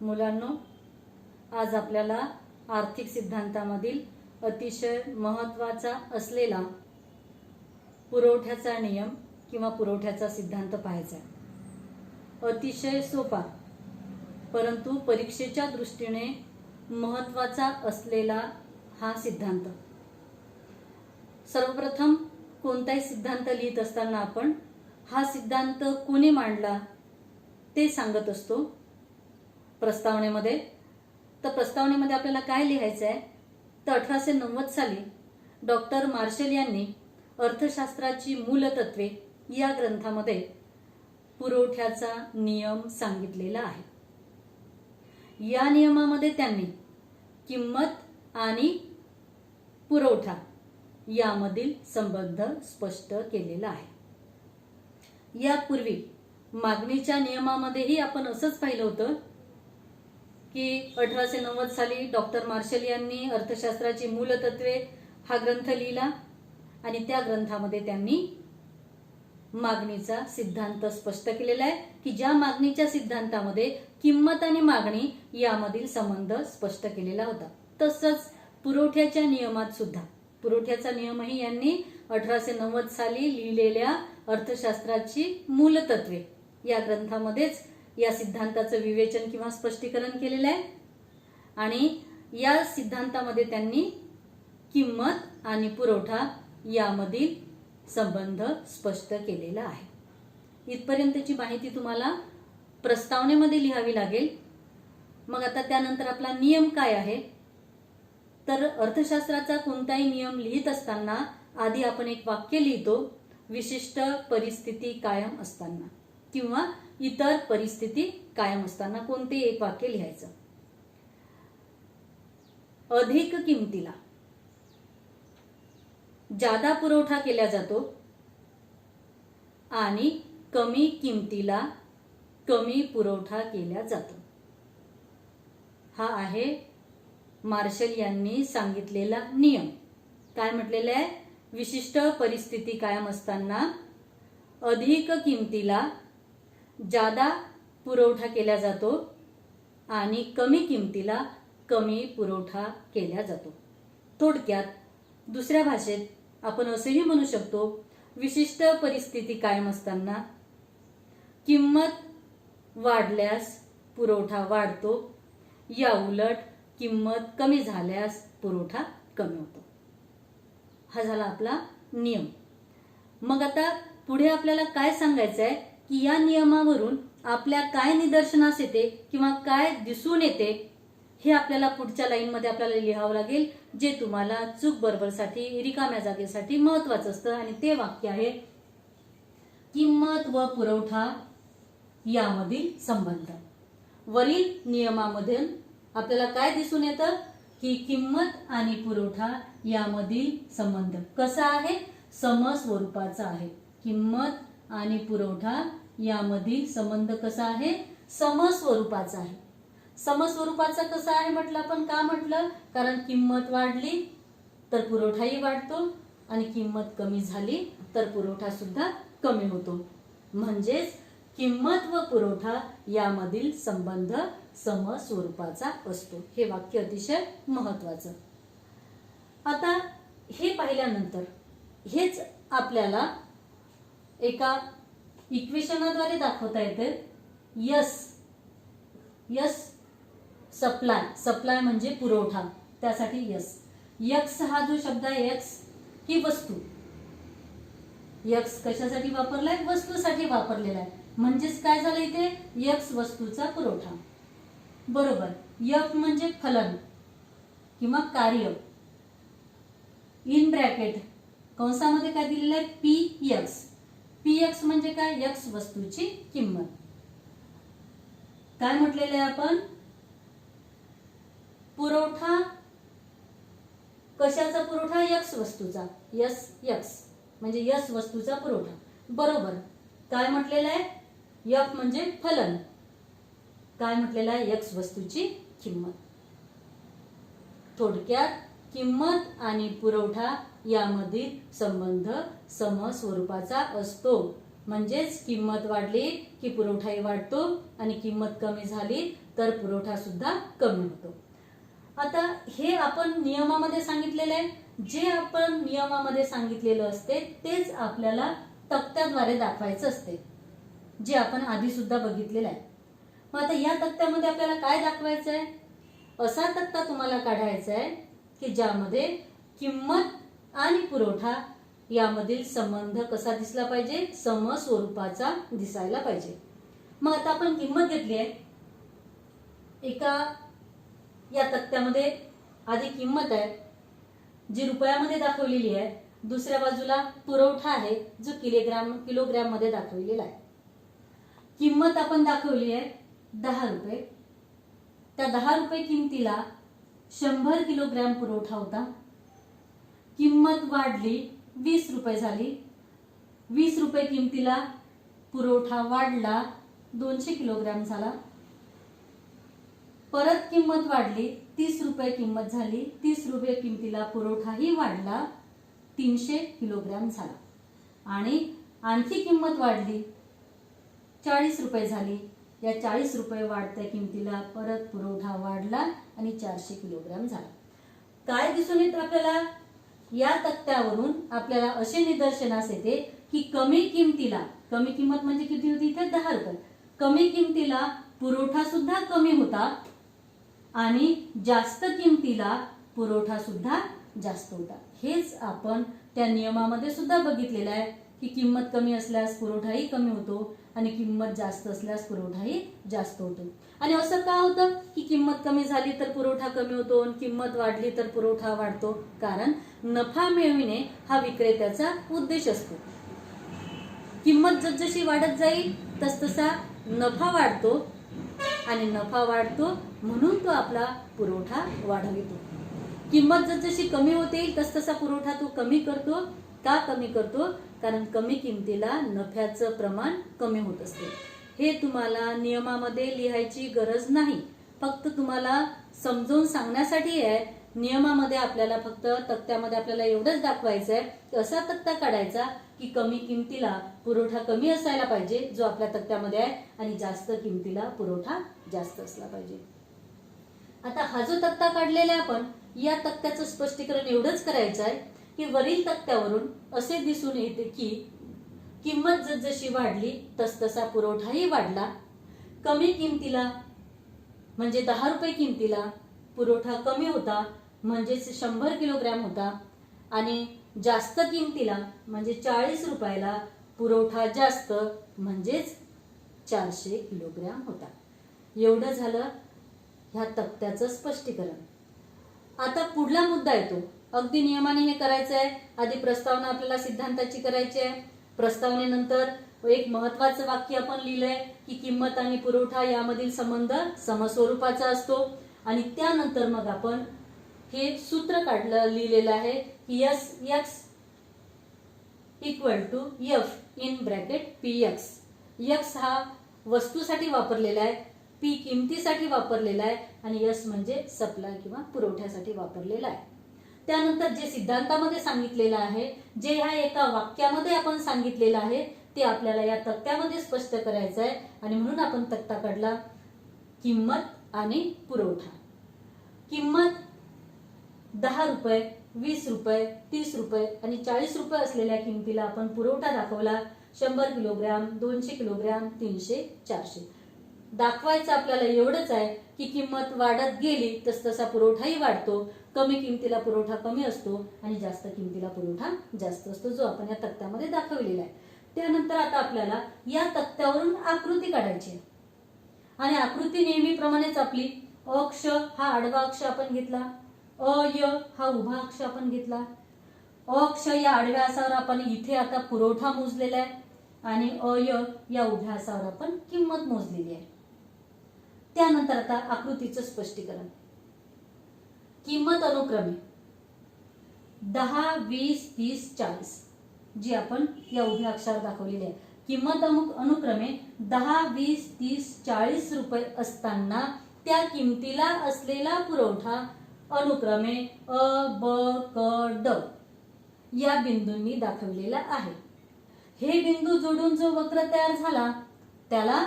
मुलांनो, आज आपल्याला आर्थिक सिद्धांतामधील अतिशय महत्त्वाचा असलेला पुरवठ्याचा नियम किंवा पुरवठ्याचा सिद्धांत पाहायचा आहे। अतिशय सोपा परंतु परीक्षेच्या दृष्टीने महत्त्वाचा असलेला हा सिद्धांत। सर्वप्रथम कोणताही सिद्धांत लिहित असताना आपण हा सिद्धांत कोणी मांडला ते सांगत असतो प्रस्तावनेमध्ये। तर प्रस्तावनेमध्ये आपल्याला काय लिहायचं आहे, तर 1890 साली डॉक्टर मार्शल यांनी अर्थशास्त्राची मूलतत्वे या ग्रंथामध्ये पुरवठ्याचा नियम सांगितलेला आहे। या नियमामध्ये त्यांनी किंमत आणि पुरवठा यामधील संबंध स्पष्ट केलेला आहे। यापूर्वी मागणीच्या नियमामध्येही आपण असंच पाहिलं होतं की 1890 साली डॉक्टर मार्शल यांनी अर्थशास्त्राची मूलतत्वे हा ग्रंथ लिहिला आणि त्या ग्रंथामध्ये त्यांनी मागणीचा सिद्धांत स्पष्ट केलेला आहे की ज्या मागणीच्या सिद्धांतामध्ये किंमत आणि मागणी यामधील संबंध स्पष्ट केलेला होता। तसंच पुरवठ्याच्या नियमात सुद्धा पुरवठ्याचा नियमही यांनी 1890 साली लिहिलेल्या अर्थशास्त्राची मूलतत्वे या ग्रंथामध्येच या सिद्धांताचं विवेचन किंवा स्पष्टीकरण केलेलं आहे आणि या सिद्धांतामध्ये त्यांनी किंमत आणि पुरवठा यामधील संबंध स्पष्ट केलेला आहे। इथपर्यंतची माहिती तुम्हाला प्रस्तावनेमध्ये लिहावी लागेल। मग आता त्यानंतर आपला नियम काय आहे, तर अर्थशास्त्राचा कोणताही नियम लिहित असताना आधी आपण एक वाक्य लिहितो, विशिष्ट परिस्थिती कायम असताना किंवा इतर परिस्थिती कायम असताना कोणते एक वाक्य लिहायचं। अधिक किमतीला जादा पुरवठा केला जातो आणि कमी किमतीला कमी पुरवठा केला जातो। हा आहे मार्शल यांनी सांगितलेला नियम। काय म्हटलेलं आहे, विशिष्ट परिस्थिती कायम असताना अधिक किमतीला जादा पुरवठा केला जातो आणि कमी किमतीला कमी पुरवठा केला जातो। थोडक्यात दुसऱ्या भाषेत आपण असेही म्हणू शकतो, विशिष्ट परिस्थिती कायम असताना किंमत वाढल्यास पुरवठा वाढतो, या उलट किंमत कमी झाल्यास पुरवठा कमी होतो। हा झाला आपला नियम। मग आता पुढे आपल्याला काय सांगायचं आहे की या नियमावरून आपल्या काय निदर्शनास येते किंवा काय दिसून येते हे आपल्याला पुढच्या लाईनमध्ये आपल्याला लिहावं लागेल, जे तुम्हाला चूक बरोबरसाठी रिकाम्या जागेसाठी महत्त्वाचं असतं आणि ते वाक्य आहे किंमत व पुरवठा यामधील संबंध। वरील नियमामध्ये आपल्याला काय दिसून येतं की किंमत आणि पुरवठा यामधील संबंध कसा आहे, समस्वरूपाचा आहे। किंमत आणि पुरवठा यामधील संबंध कसा आहे, समस्वरूपाचा आहे। समस्वरूपाचा कसा आहे म्हटलं आपण, का म्हटलं, कारण किंमत वाढली तर पुरवठाही वाढतो आणि किंमत कमी झाली तर पुरवठा सुद्धा कमी होतो। म्हणजेच किंमत व पुरवठा यामधील संबंध समस्वरूपाचा असतो। हे वाक्य अतिशय महत्त्वाचं। आता हे पाहिल्यानंतर हेच आपल्याला एका इक्वेशनाद्वारे दाखवता येते। यस सप्लाय म्हणजे पुरवठा, त्यासाठी यक्स हा जो शब्द आहे, यक्स ही वस्तू, यक्स कशासाठी वापरलाय, वस्तूसाठी वापरलेला आहे। म्हणजेच काय झालं इथे, यक्स वस्तूचा पुरवठा बरोबर। यफ म्हणजे फलन किंवा कार्य, इन ब्रॅकेट कंसामध्ये काय दिलेलं आहे, पी एक्स म्हणजे काय, यक्स वस्तूची किंमत। काय म्हटलेलं आहे आपण, पुरवठा कशाचा पुरवठा, यक्स वस्तूचा, यक्स म्हणजे यस वस्तूचा पुरवठा बरोबर। काय म्हटलेलं आहे, यफ म्हणजे फलन, काय म्हटलेलं आहे, यक्स वस्तूची किंमत। थोडक्यात किंमत आणि पुरवठा यामधील संबंध समस्वरूपाचा असतो। म्हणजेच किंमत वाढली की पुरवठाही वाढतो आणि किंमत कमी झाली तर पुरवठा सुद्धा कमी होतो. आता हे आपण नियमामध्ये सांगितलेलं आहे. जे आपण नियमामध्ये सांगितलेलं असते तेच आपल्याला तक्त्याद्वारे दाखवायचं असते, जे आपण आधी सुद्धा बघितलेलं आहे. मग आता या तक्त्यामध्ये आपल्याला काय दाखवायचं आहे? असा तक्ता तुम्हाला काढायचा आहे की ज्यामध्ये किंमत आणि पुरवठा यामधील संबंध कसा दिसला पाहिजे? समस्वरूपाचा दिसायला पाहिजे. मग आता आपण किंमत घेतली आहे. एका या तक्त्यामध्ये आधी किंमत आहे जी रुपयामध्ये दाखवलेली आहे. दुसऱ्या बाजूला पुरवठा आहे जो किलोग्रॅम मध्ये दाखवलेला आहे. किंमत आपण दाखवली आहे 10 रुपये. त्या 10 रुपये किमतीला 100 किलोग्रॅम पुरवठा होता. किंमत वाढली 20 रुपये झाली. 20 रुपये किमतीला पुरवठा वाढला 200 किलोग्रॅम झाला. परत किंमत वाढली 30 रुपये किंमत झाली. 30 रुपये किमतीला पुरवठाही वाढला 300 किलोग्रॅम झाला. आणि आणखी किंमत वाढली 40 रुपये झाली. या 40 रुपये वाढत्या किमतीला परत पुरवठा वाढला आणि 400 किलोग्रॅम झाला. काय दिसून येतं आपल्याला? या तक्त्यावरून आपल्याला असे निदर्शनास येते की कमी किंमत म्हणजे किती होती इथे? 10 रुपये. कमी किमतीला पुरवठा सुद्धा कमी होता आणि जास्त किमतीला पुरवठा सुद्धा जास्त होता. हेच आपण त्या नियमामध्ये सुद्धा बघितलेलं आहे की किंमत कमी असल्यास पुरवठाही कमी होतो आणि किंमत जास्त असल्यास पुरवठाही जास्त होतो. आणि असं का होतं की किंमत कमी झाली तर पुरवठा कमी होतो आणि किंमत वाढली तर पुरवठा वाढतो? कारण नफा मिळविणे हा विक्रेत्याचा उद्देश असतो. किंमत जसजशी वाढत जाईल तसतसा नफा वाढतो आणि नफा वाढतो म्हणून तो आपला पुरवठा वाढवितो. किंमत जसजशी कमी होते तसतसा पुरवठा तो कमी करतो. का कमी करतो? कारण कमी किमतीला नफ्याचं प्रमाण कमी होत असते. हे तुम्हाला नियमामध्ये लिहायची गरज नाही, फक्त तुम्हाला समजावून सांगण्यासाठी आहे. नियमामध्ये आपल्याला फक्त तक्त्यामध्ये आपल्याला एवढंच दाखवायचं आहे की असा तक्ता काढायचा की कमी किमतीला पुरवठा कमी असायला पाहिजे जो आपल्या तक्त्यामध्ये आहे आणि जास्त किमतीला पुरवठा जास्त असला पाहिजे. आता हा जो तक्ता काढलेला आहे आपण, या तक्त्याचं स्पष्टीकरण एवढंच करायचं आहे की वरील तक्त्यावरून असे दिसून येते की किंमत जसजशी वाढली तसतसा पुरवठाही वाढला. कमी किमतीला म्हणजे 10 रुपये किमतीला पुरवठा कमी होता म्हणजेच 100 किलोग्रॅम होता आणि जास्त किमतीला म्हणजे 40 रुपयाला पुरवठा जास्त म्हणजेच 400 किलोग्रॅम होता. एवढं झालं ह्या तक्त्याचं स्पष्टीकरण. आता पुढला मुद्दा येतो. अगदी नियमाने हे करायचं आहे. आधी प्रस्तावना आपल्याला सिद्धांताची करायची आहे. प्रस्तावनेनंतर एक महत्वाचं वाक्य आपण लिहिलंय की किंमत आणि पुरवठा यामधील संबंध समस्वरूपाचा असतो. आणि त्यानंतर मग आपण हे सूत्र लिहिलेलं आहे की Sx equal to F in bracket Px. X हा वस्तूसाठी वापरलेला आहे, P किमतीसाठी वापरलेला आहे आणि S म्हणजे सप्लाय किंवा पुरवठ्यासाठी वापरलेला आहे. त्यानंतर जे सिद्धांतामध्ये सांगितलेलं आहे, जे ह्या एका वाक्यामध्ये आपण सांगितलेलं आहे ते आपल्याला या तक्त्यामध्ये स्पष्ट करायचं आहे. आणि म्हणून आपण तक्ता काढला किंमत आणि पुरवठा. किंमत 10 रुपये, 20 रुपये, 30 रुपये आणि 40 रुपये असलेल्या किमतीला आपण पुरवठा दाखवला 100 किलोग्रॅम, 200 किलोग्रॅम, 300, 400. दाखवायचं आपल्याला एवढंच आहे की किंमत वाढत गेली तसतसा पुरवठाही वाढतो. कमी किमतीला पुरवठा कमी असतो आणि जास्त किमतीला पुरवठा जास्त असतो, जो आपण या तक्त्यामध्ये दाखवलेला आहे. त्यानंतर आता आपल्याला या तक्त्यावरून आकृती काढायची आहे आणि आकृती नेहमीप्रमाणेच आपली अक्ष हा आडवा अक्ष आपण घेतला, अय हा उभा अक्ष आपण घेतला. अक्ष या आडव्या अक्षावर आपण इथे आता पुरवठा मोजलेला आहे आणि अय या उभ्या अक्षावर आपण किंमत मोजलेली आहे. त्यानंतर आता आकृतीचं स्पष्टीकरण. किंमत अनुक्रमे 10, 20, 30, 40 जी आपण या उभ्या अक्षरावर दाखवलेली आहे. किंमत अनुक्रमे 10, 20, 30, 40 रुपये असताना त्या किमतीला असलेला पुरवठा अनुक्रमे अ, ब, क, ड या बिंदूंनी दाखवलेला आहे. हे बिंदू जोडून जो वक्र तयार झाला त्याला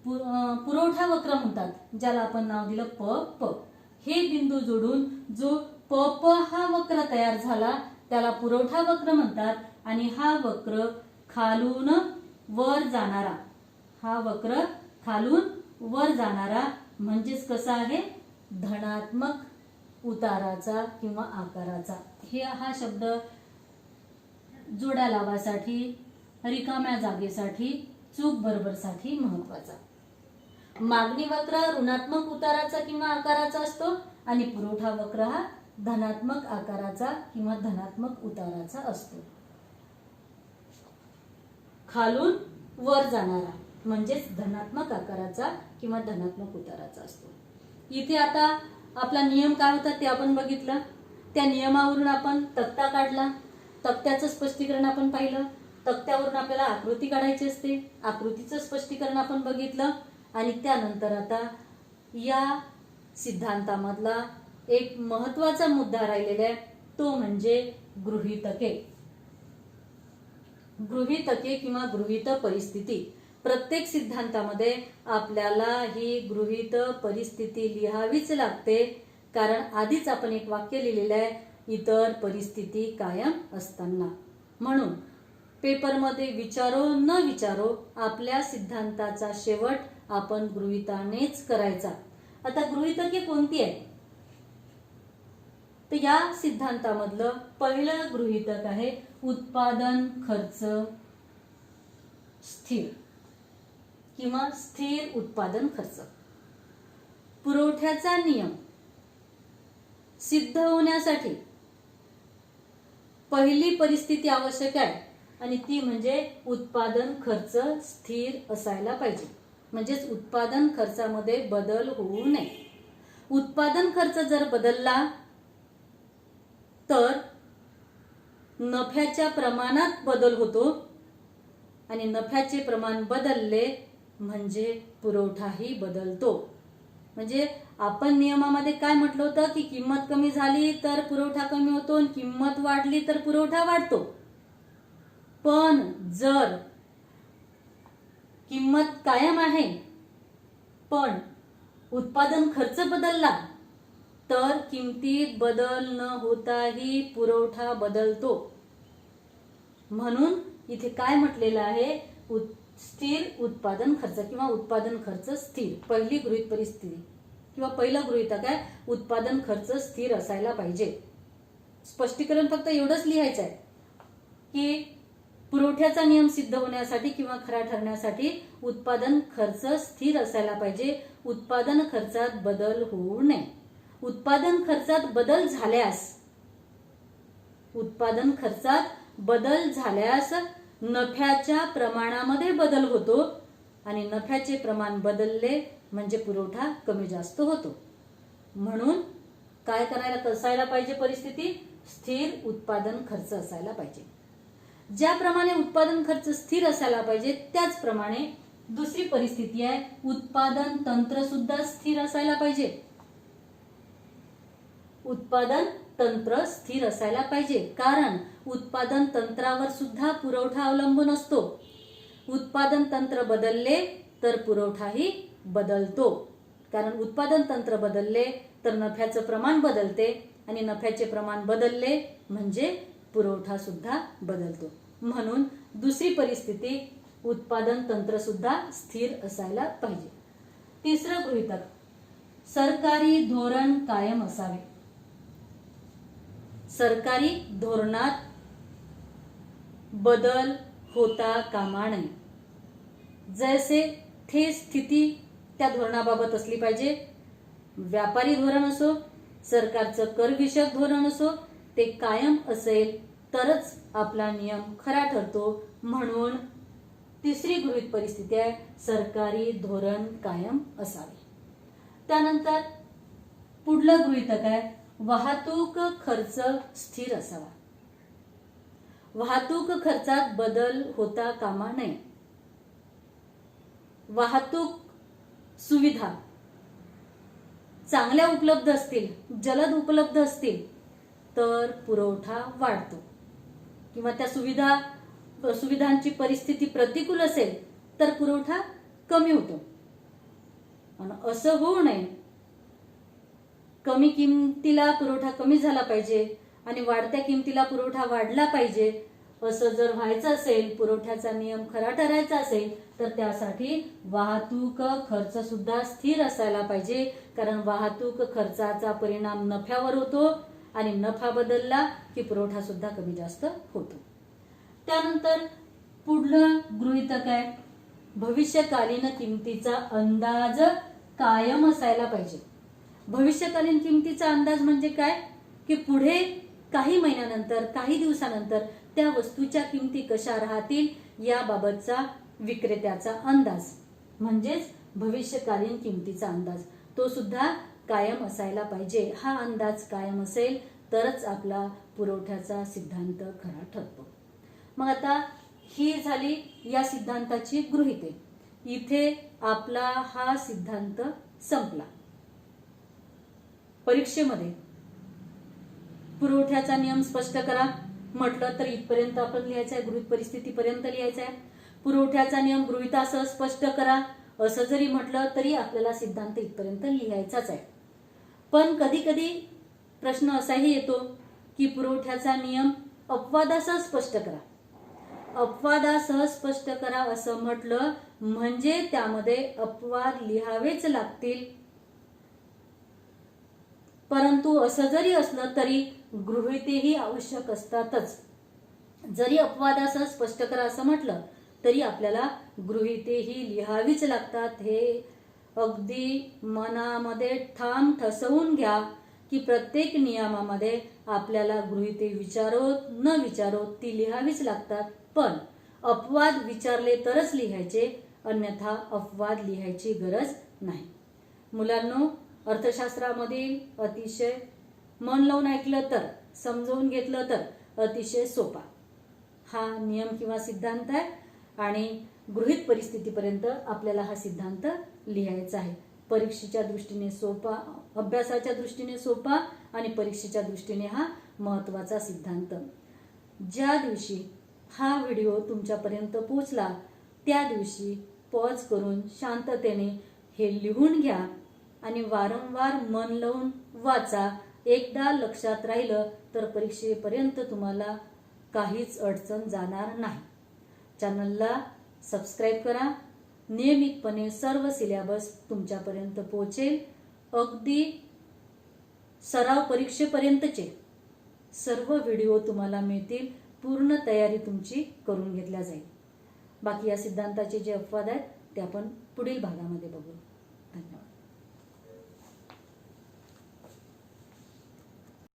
पुरवठा वक्र म्हणतात, ज्याला आपण नाव दिलं प. हे बिंदू जोडून जो प हा वक्र तयार झाला त्याला पुरवठा वक्र म्हणतात. आणि हा वक्र खालून वर जाणारा, हा वक्र खालून वर जाणारा म्हणजेच कसा आहे, धनात्मक उताराचा किंवा आकाराचा. हा शब्द जोड्या लावासाठी, रिकाम्या जागेसाठी, चूक बरोबरसाठी महत्वाचा. मागणी वक्र ऋणात्मक उताराचा किंवा आकाराचा असतो आणि पुरवठा वक्र हा धनात्मक आकाराचा किंवा धनात्मक उताराचा असतो. खालून वर जाणारा म्हणजेच धनात्मक आकाराचा किंवा धनात्मक उताराचा असतो. इथे आता आपला नियम काय होता ते आपण बघितलं. त्या नियमावरून आपण तक्ता काढला, तक्त्याचं स्पष्टीकरण आपण पाहिलं, तक्त्यावरून आपल्याला आकृती काढायची असते, आकृतीचं स्पष्टीकरण आपण बघितलं. आणि त्यानंतर आता या सिद्धांतामधला एक महत्वाचा मुद्दा राहिलेला आहे, तो म्हणजे गृहीतके. गृहीतके किंवा गृहीत परिस्थिती. प्रत्येक सिद्धांतामध्ये आपल्याला ही गृहीत परिस्थिती लिहावीच लागते, कारण आधीच आपण एक वाक्य लिहिलेलं आहे, इतर परिस्थिती कायम असताना. म्हणून पेपरमध्ये विचारो न विचारो आपल्या सिद्धांताचा शेवट आपण गृहीतानेच करायचा. आता गृहीतके कोणती आहे, तर या सिद्धांतामधलं पहिलं गृहीतक आहे उत्पादन खर्च स्थिर किंवा स्थिर उत्पादन खर्च. पुरवठ्याचा नियम सिद्ध होण्यासाठी पहिली परिस्थिती आवश्यक आहे आणि ती म्हणजे उत्पादन खर्च स्थिर असायला पाहिजे, म्हणजेच उत्पादन खर्चामध्ये बदल होऊ नये. उत्पादन खर्च जर बदलला तर नफ्याच्या प्रमाणात बदल होतो आणि नफ्याचे प्रमाण बदलले म्हणजे पुरवठाही बदलतो. म्हणजे आपण नियमामध्ये काय म्हटलं होतं की किंमत कमी झाली तर पुरवठा कमी होतो आणि किंमत वाढली तर पुरवठा वाढतो. पण जर किंमत कायम आहे पण उत्पादन खर्च बदलला तर किमतीत बदल न होताही पुरवठा बदलतो. म्हणून इथे काय म्हटलेलं आहे, स्थिर उत्पादन खर्च किंवा उत्पादन खर्च स्थिर. पहिली गृहीत परिस्थिती किंवा पहिलं गृहीतक आहे उत्पादन खर्च स्थिर असायला पाहिजे. स्पष्टीकरण फक्त एवढंच लिहायचं आहे की पुरवठ्याचा नियम सिद्ध होण्यासाठी किंवा खरा ठरण्यासाठी उत्पादन खर्च स्थिर असायला पाहिजे, उत्पादन खर्चात बदल होऊ नये. उत्पादन खर्चात बदल झाल्यास नफ्याच्या प्रमाणामध्ये बदल होतो आणि नफ्याचे प्रमाण बदलले म्हणजे पुरवठा कमी जास्त होतो. म्हणून काय असायला पाहिजे परिस्थिती, स्थिर उत्पादन खर्च असायला पाहिजे. ज्याप्रमाणे उत्पादन खर्च स्थिर असायला पाहिजे त्याचप्रमाणे दुसरी परिस्थिती आहे उत्पादन तंत्र सुद्धा स्थिर असायला पाहिजे. उत्पादन तंत्र स्थिर असायला पाहिजे कारण उत्पादन तंत्रावर सुद्धा पुरवठा अवलंबून असतो. उत्पादन तंत्र बदलले तर पुरवठाही बदलतो, कारण उत्पादन तंत्र बदलले तर नफ्याचं प्रमाण बदलते आणि नफ्याचे प्रमाण बदलले म्हणजे पुरवठा सुद्धा बदलतो. म्हणून दुसरी परिस्थिती उत्पादन तंत्र सुद्धा स्थिर असायला पाहिजे. तिसरं गृहीतक सरकारी धोरण कायम असावे. सरकारी धोरणात बदल होता कामा नये. जैसे थे स्थिती त्या धोरणाबाबत असली पाहिजे. व्यापारी धोरण असो, सरकारचं कर विषयक धोरण असो, ते कायम असेल तरच आपला नियम खरा ठरतो. म्हणून तिसरी गृहीत परिस्थिती आहे सरकारी धोरण कायम असावे. त्यानंतर पुढलं गृहीतक आहे वाहतूक खर्च स्थिर असावा. वाहतूक खर्चात बदल होता कामा नये. वाहतूक सुविधा चांगल्या उपलब्ध असतील, जलद उपलब्ध असतील तर पुरवठा वाढतो किंवा त्या सुविधा सुविधांची परिस्थिती प्रतिकूल असेल तर पुरवठा कमी होतो. आणि असं होऊ नये, कमी किमतीला पुरवठा कमी झाला पाहिजे आणि वाढत्या किमतीला पुरवठा वाढला पाहिजे, असं जर व्हायचं असेल, पुरवठ्याचा नियम खरा ठरायचा असेल, तर त्यासाठी वाहतूक खर्च सुद्धा स्थिर असायला पाहिजे. कारण वाहतूक खर्चाचा परिणाम नफ्यावर होतो आणि नफा बदलला की पुरवठा सुद्धा कमी जास्त होतो. त्यानंतर पुढलं गृहीतक आहे, भविष्यकालीन किमतीचा अंदाज कायम असायला पाहिजे. भविष्यकालीन किमतीचा अंदाज म्हणजे काय की पुढे काही महिन्यानंतर, काही दिवसानंतर त्या वस्तूच्या किमती कशा राहतील याबाबतचा विक्रेत्याचा अंदाज, म्हणजेच भविष्यकालीन किमतीचा अंदाज, तो सुद्धा कायम असायला पाहिजे. हा अंदाज कायम असेल तरच आपला पुरवठ्याचा सिद्धांत खरा ठरतो. मग आता ही झाली या सिद्धांताची गृहीते. इथे आपला हा सिद्धांत संपला. परीक्षेमध्ये पुरवठ्याचा नियम स्पष्ट करा म्हटलं तर इथपर्यंत आपण लिहायचं आहे, गृहीत परिस्थितीपर्यंत लिहायचं आहे. पुरवठ्याचा नियम गृहीतासह स्पष्ट करा असं जरी म्हटलं तरी आपल्याला सिद्धांत इथपर्यंत लिहायचाच आहे. पण कधी कधी प्रश्न असाही येतो की पुरवठ्याचा नियम अपवादासह स्पष्ट करा. अपवादासह स्पष्ट करा असं म्हटलं म्हणजे त्यामध्ये अपवाद लिहावेच लागतील. परंतु असं जरी असलं तरी गृहीतेही आवश्यक असतातच. जरी अपवादासह स्पष्ट करा असं म्हटलं तरी आपल्याला गृहीतेही लिहावीच लागतात. हे अगदी मनामध्ये ठाम ठसवून घ्या की प्रत्येक नियमामध्ये आपल्याला गृहीते विचारो न विचारो ती लिहावीच लागतात. पण अपवाद विचारले तरच लिहायचे, अन्यथा अपवाद लिहायची गरज नाही. मुलांनो, अर्थशास्त्रामधील अतिशय मन लावून ऐकलं तर, समजून घेतलं तर अतिशय सोपा हा नियम किंवा सिद्धांत आहे आणि गृहीत परिस्थितीपर्यंत आपल्याला हा सिद्धांत लिहायचा आहे. परीक्षेच्या दृष्टीने सोपा, अभ्यासाच्या दृष्टीने सोपा आणि परीक्षेच्या दृष्टीने हा महत्त्वाचा सिद्धांत. ज्या दिवशी हा व्हिडिओ तुमच्यापर्यंत पोहोचला त्या दिवशी पॉज करून शांततेने हे लिहून घ्या आणि वारंवार मन लावून वाचा. एकदा लक्षात राहिलं तर परीक्षेपर्यंत तुम्हाला काहीच अडचण जाणार नाही. चॅनलला सबस्क्राईब करा. नियमितपणे सर्व सिलेबस तुमच्यापर्यंत पोहोचेल. अगदी सराव परीक्षेपर्यंतचे सर्व व्हिडिओ तुम्हाला मिळतील. पूर्ण तयारी तुमची करून घेतल्या जाईल. बाकी या सिद्धांताचे जे अपवाद आहेत ते आपण पुढील भागामध्ये बघू. धन्यवाद.